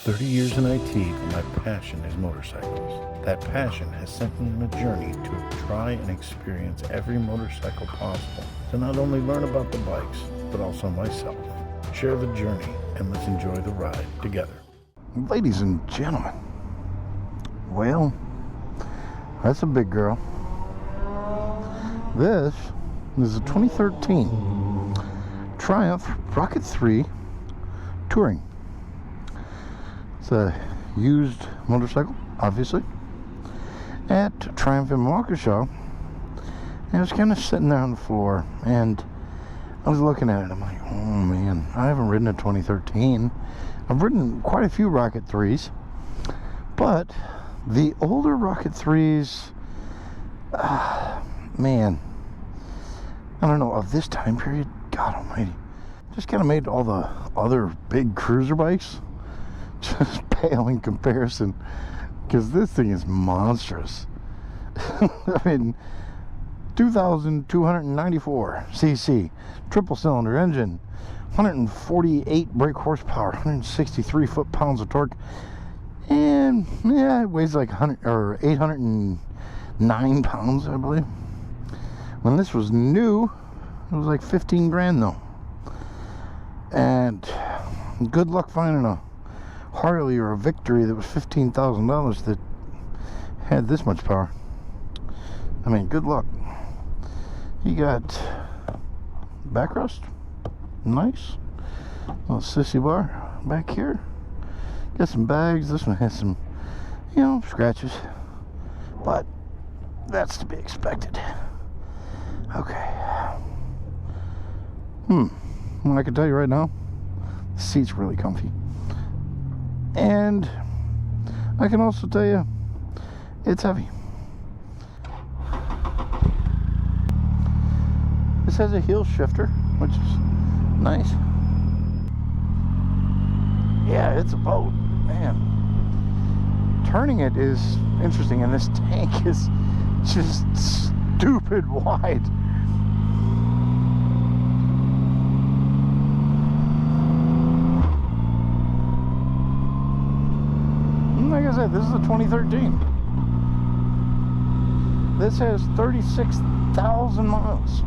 30 years in IT, but my passion is motorcycles. That passion has sent me on a journey to try and experience every motorcycle possible, to not only learn about the bikes, but also myself. Share the journey and let's enjoy the ride together. Ladies and gentlemen, well, that's a big girl. This is a 2013 Triumph Rocket 3 Touring. It's a used motorcycle, obviously, at Triumph in Waukesha. And I was kind of sitting there on the floor, and I was looking at it. I'm like, oh man, I haven't ridden a 2013. I've ridden quite a few Rocket 3s, but the older Rocket 3s, man, I don't know, of this time period, God almighty, just kind of made all the other big cruiser bikes just pale in comparison, because this thing is monstrous. I mean, 2,294 cc, triple cylinder engine, 148 brake horsepower, 163 foot-pounds of torque, and yeah, it weighs like 809 pounds, I believe. When this was new, it was like 15 grand though. And good luck finding a Harley or a Victory that was $15,000 that had this much power. I mean, good luck. You got backrest, nice. Little sissy bar back here. Got some bags. This one has some, you know, scratches, but that's to be expected. Okay. Well, I can tell you right now, the seat's really comfy. And I can also tell you, it's heavy. This has a heel shifter, which is nice. Yeah, it's a boat, man. Turning it is interesting, and this tank is just stupid wide. Like I said, this is a 2013. This has 36,000 miles.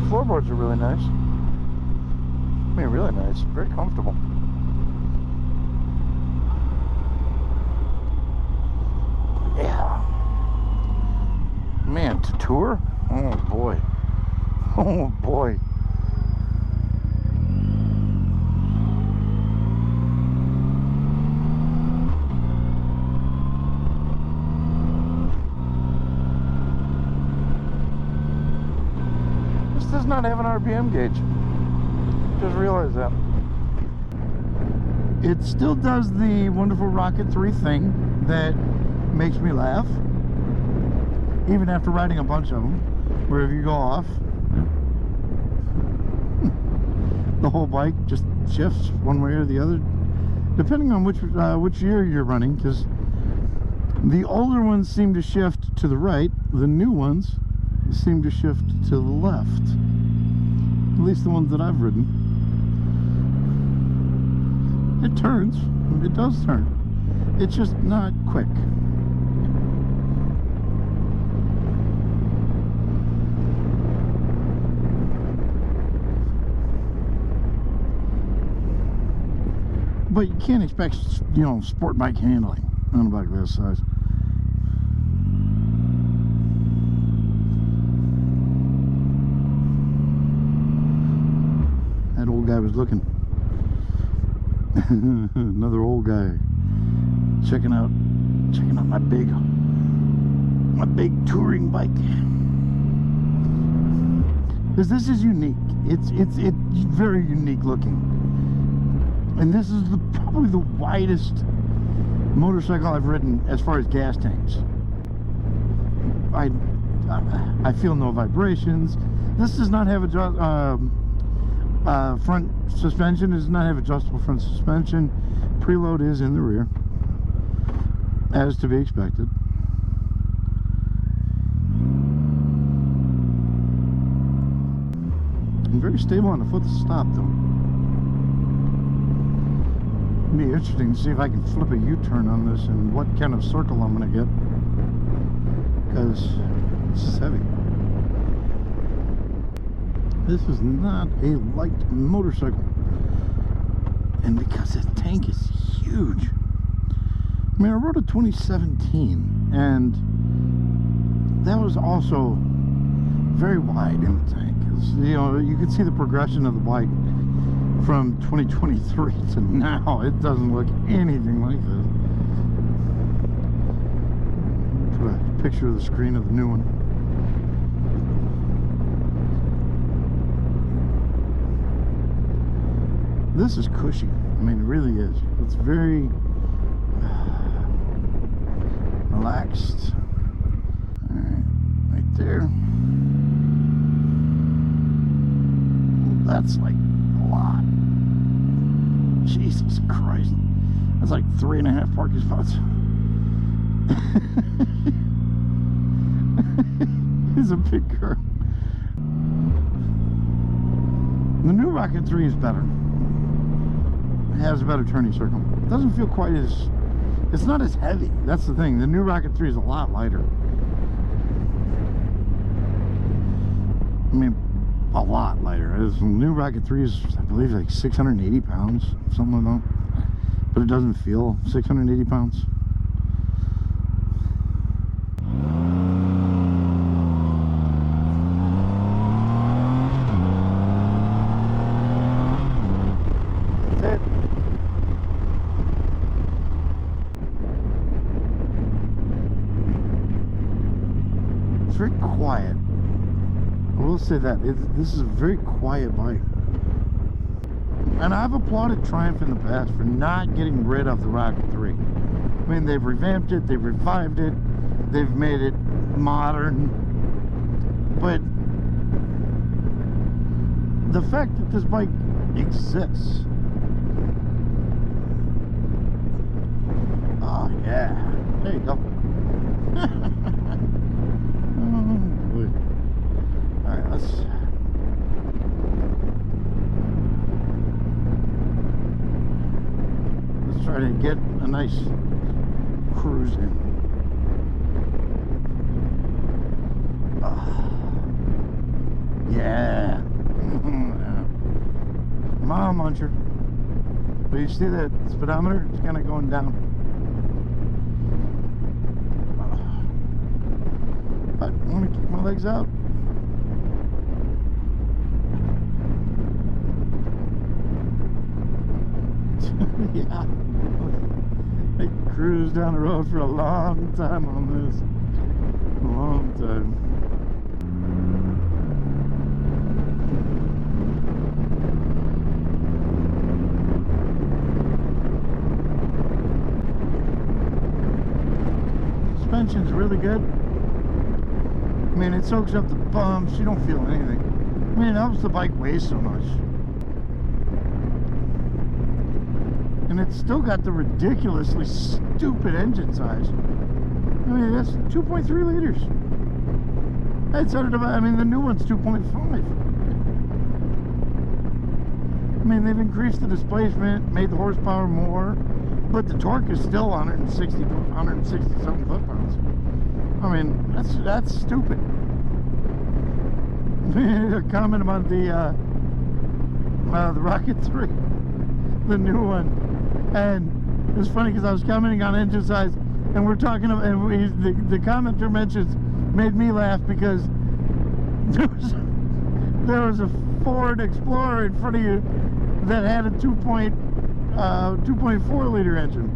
Floorboards are really nice. I mean, really nice. Very comfortable. Yeah. Man, to tour? Oh boy. Oh boy. Does not have an RPM gauge. Just realized that. It still does the wonderful Rocket 3 thing that makes me laugh, even after riding a bunch of them, where if you go off, the whole bike just shifts one way or the other, depending on which year you're running, because the older ones seem to shift to the right, the new ones seem to shift to the left. At least the ones that I've ridden. It turns. It does turn. It's just not quick. But you can't expect, you know, sport bike handling on a bike this size. That old guy was looking. Another old guy checking out my big touring bike. Because this is unique. It's very unique looking. And this is probably the widest motorcycle I've ridden as far as gas tanks. I feel no vibrations. This does not have a front suspension. It does not have adjustable front suspension. Preload is in the rear, as to be expected. And very stable on the foot to stop though. It'd be interesting to see if I can flip a U-turn on this and what kind of circle I'm going to get. Because this is heavy. This is not a light motorcycle. And because this tank is huge. I mean, I rode a 2017 and that was also very wide in the tank. You know, you can see the progression of the bike from 2023 to now. It doesn't look anything like this. Put a picture of the screen of the new one. This is cushy. I mean, it really is. It's very relaxed. All right, right there. That's like a lot. Jesus Christ. That's like 3.5 parking spots. He's a big girl. The new Rocket 3 is better. It has a better turning circle. It doesn't feel quite as... It's not as heavy. That's the thing. The new Rocket 3 is a lot lighter. I mean, a lot lighter. The new Rocket 3 is, I believe, like 680 pounds, something like that. But it doesn't feel 680 pounds. That's it. It's very quiet. I will say that this is a very quiet bike, and I've applauded Triumph in the past for not getting rid of the Rocket 3. I mean, they've revamped it, they've revived it, they've made it modern, but the fact that this bike exists, oh yeah, there you go. Alright, let's try to get a nice cruise in. Yeah. Come on, Muncher. But you see that speedometer? It's kind of going down. But I want to kick my legs out. Yeah, I cruised down the road for a long time on this. A long time. Suspension's really good. I mean, it soaks up the bumps. You don't feel anything. I mean, it helps the bike weigh so much. And it's still got the ridiculously stupid engine size. I mean, that's 2.3 liters. It's under, I mean, the new one's 2.5. I mean, they've increased the displacement, made the horsepower more, but the torque is still 160 something foot-pounds. I mean, that's stupid. A comment about the Rocket 3, the new one. And it was funny because I was commenting on engine size, and we're talking about, and the commenter mentions made me laugh because there was a Ford Explorer in front of you that had a 2.4 liter engine.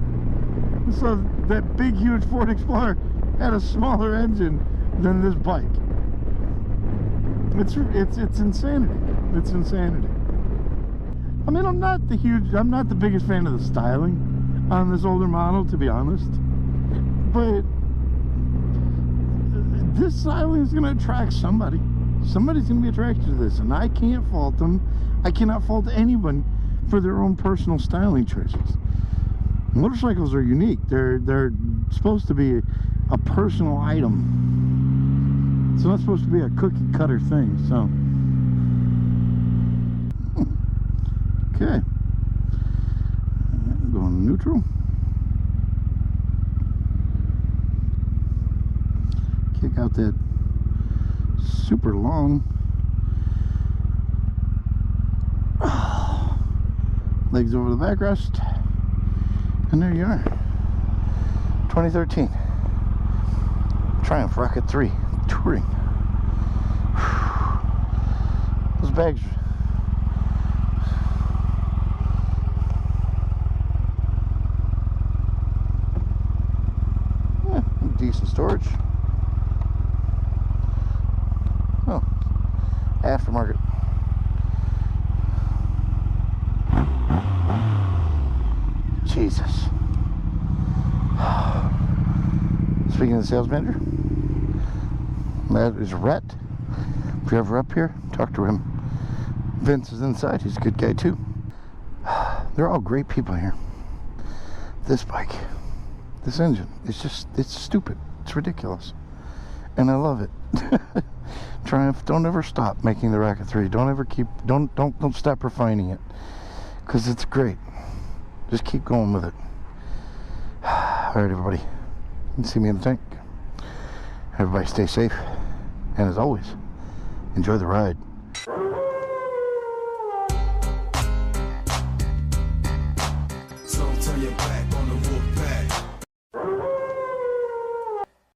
So that big huge Ford Explorer had a smaller engine than this bike. It's insanity. It's insanity. I mean, I'm not the biggest fan of the styling on this older model, to be honest. But this styling is going to attract somebody. Somebody's going to be attracted to this, and I can't fault them. I cannot fault anyone for their own personal styling choices. Motorcycles are unique. They're supposed to be a personal item. It's not supposed to be a cookie cutter thing, so. Okay. Going neutral. Kick out that super long legs over the backrest, and there you are. 2013 Triumph Rocket 3 Touring. Those bags, yeah, decent storage. Oh, aftermarket. Jesus. Speaking of the sales manager, that is Rhett. If you're ever up here, talk to him. Vince is inside. He's a good guy too. They're all great people here. This bike, this engine, it's stupid. It's ridiculous. And I love it. Triumph, don't ever stop making the Rocket 3. Don't stop refining it. Because it's great. Just keep going with it. Alright, everybody. You can see me in the tank. Everybody stay safe. And as always, enjoy the ride.